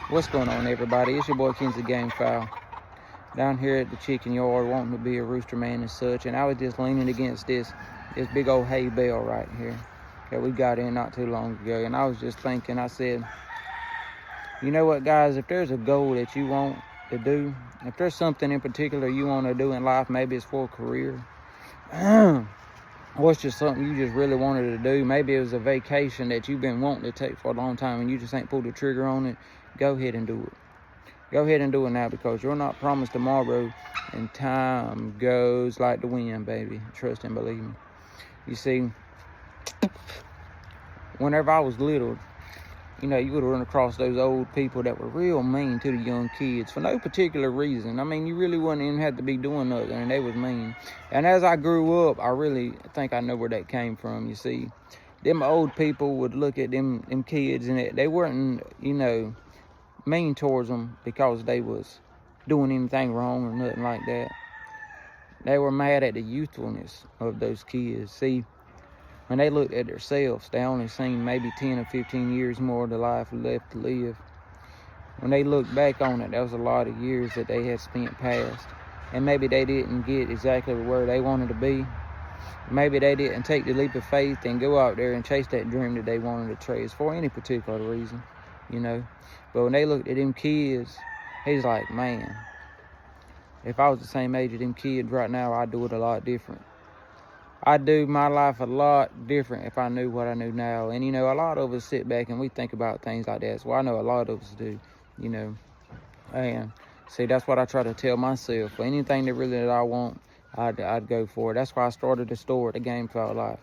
What's going on, everybody? It's your boy Kenzie Gamefowl down here at the chicken yard, wanting to be a rooster man and such. And I was just leaning against this big old hay bale right here that we got in not too long ago. And I was just thinking, I said, you know what, guys? If there's a goal that you want to do, if there's something in particular you want to do in life, maybe it's for a career, or it's just something you just really wanted to do. Maybe it was a vacation that you've been wanting to take for a long time and you just ain't pulled the trigger on it. Go ahead and do it. Go ahead and do it now, because you're not promised tomorrow, and time goes like the wind, baby. Trust and believe me. You see, whenever I was little, you know, you would run across those old people that were real mean to the young kids for no particular reason. I mean, you really wouldn't even have to be doing nothing, and they was mean. And as I grew up, I really think I know where that came from. You see, them old people would look at them kids, and they weren't, you know, mean towards them because they was doing anything wrong or nothing like that. They were mad at the youthfulness of those kids. See, when they looked at themselves, they only seen maybe 10 or 15 years more of the life left to live. When they looked back on it, that was a lot of years that they had spent past. And maybe they didn't get exactly where they wanted to be. Maybe they didn't take the leap of faith and go out there and chase that dream that they wanted to chase for any particular reason, you know. But when they looked at them kids, he's like, man, if I was the same age as them kids right now, I'd do it a lot different. I'd do my life a lot different if I knew what I knew now. And, you know, a lot of us sit back and we think about things like that. So I know a lot of us do, you know. And see, that's what I try to tell myself. For anything that I want, I'd go for it. That's why I started the store, the Gamefowl Life.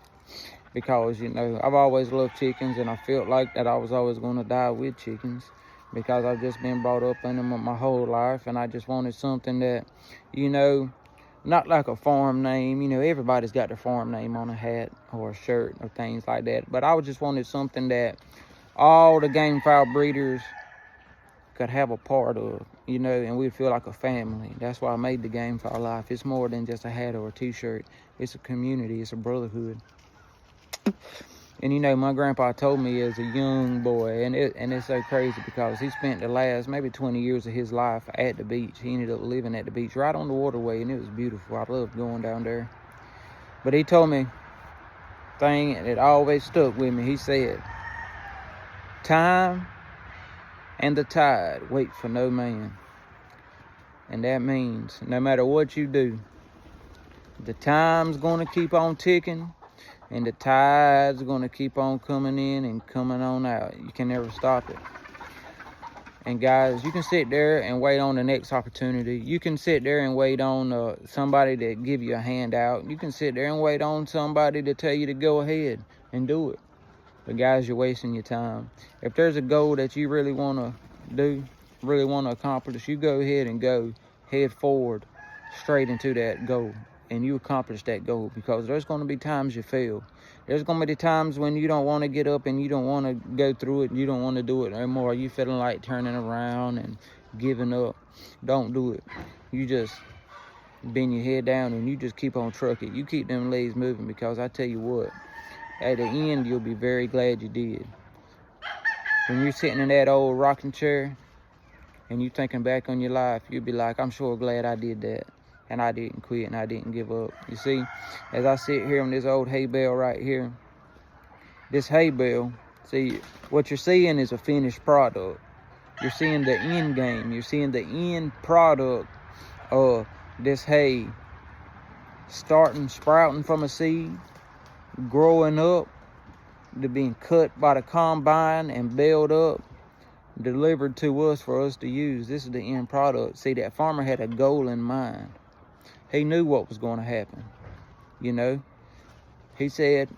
Because, you know, I've always loved chickens, and I felt like that I was always going to die with chickens, because I've just been brought up in them my whole life, and I just wanted something that, you know, not like a farm name. You know, everybody's got their farm name on a hat or a shirt or things like that. But I just wanted something that all the gamefowl breeders could have a part of, you know, and we'd feel like a family. That's why I made the Gamefowl Life. It's more than just a hat or a t-shirt. It's a community. It's a brotherhood. And, you know, my grandpa told me as a young boy, and it's so crazy because he spent the last maybe 20 years of his life at the beach. He ended up living at the beach right on the waterway, and it was beautiful. I loved going down there. But he told me a thing that always stuck with me. He said, time and the tide wait for no man. And that means no matter what you do, the time's going to keep on ticking, and the tide's going to keep on coming in and coming on out. You can never stop it. And guys, you can sit there and wait on the next opportunity. You can sit there and wait on somebody to give you a handout. You can sit there and wait on somebody to tell you to go ahead and do it. But guys, you're wasting your time. If there's a goal that you really want to do, really want to accomplish, you go ahead and go head forward straight into that goal. And you accomplish that goal, because there's going to be times you fail. There's going to be times when you don't want to get up and you don't want to go through it and you don't want to do it anymore. You feeling like turning around and giving up. Don't do it. You just bend your head down and you just keep on trucking. You keep them legs moving, because I tell you what, at the end you'll be very glad you did. When you're sitting in that old rocking chair and you thinking back on your life, you'll be like, I'm sure glad I did that. And I didn't quit and I didn't give up. You see, as I sit here on this old hay bale right here, this hay bale, see, what you're seeing is a finished product. You're seeing the end game. You're seeing the end product of this hay sprouting from a seed, growing up, to being cut by the combine and baled up, delivered to us for us to use. This is the end product. See, that farmer had a goal in mind. He knew what was going to happen, you know. He said,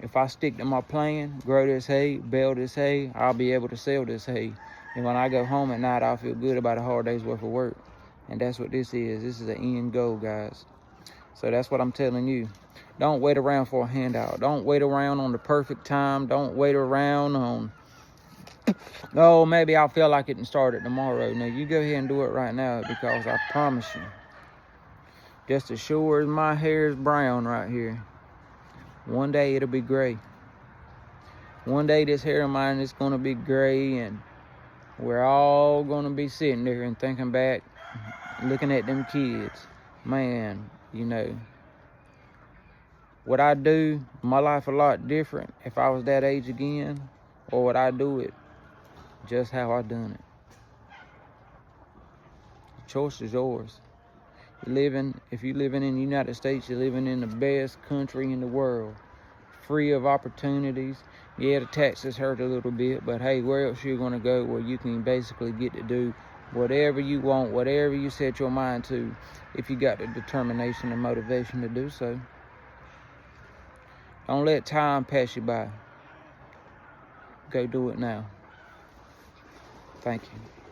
if I stick to my plan, grow this hay, bale this hay, I'll be able to sell this hay. And when I go home at night, I'll feel good about a hard day's worth of work. And that's what this is. This is the end goal, guys. So that's what I'm telling you. Don't wait around for a handout. Don't wait around on the perfect time. Don't wait around on, oh, maybe I'll feel like it and start it tomorrow. No, you go ahead and do it right now, because I promise you, just as sure as my hair is brown right here, one day it'll be gray. One day this hair of mine is going to be gray, and We're all gonna be sitting there and thinking back, looking at them kids. Man, you know, would I do my life a lot different if I was that age again? Or would I do it just how I done it? The choice is yours. If you're living in the United States, you're living in the best country in the world. Free of opportunities. Yeah, the taxes hurt a little bit, but hey, where else you gonna go where you can basically get to do whatever you want, whatever you set your mind to, if you got the determination and motivation to do so. Don't let time pass you by. Go do it now. Thank you.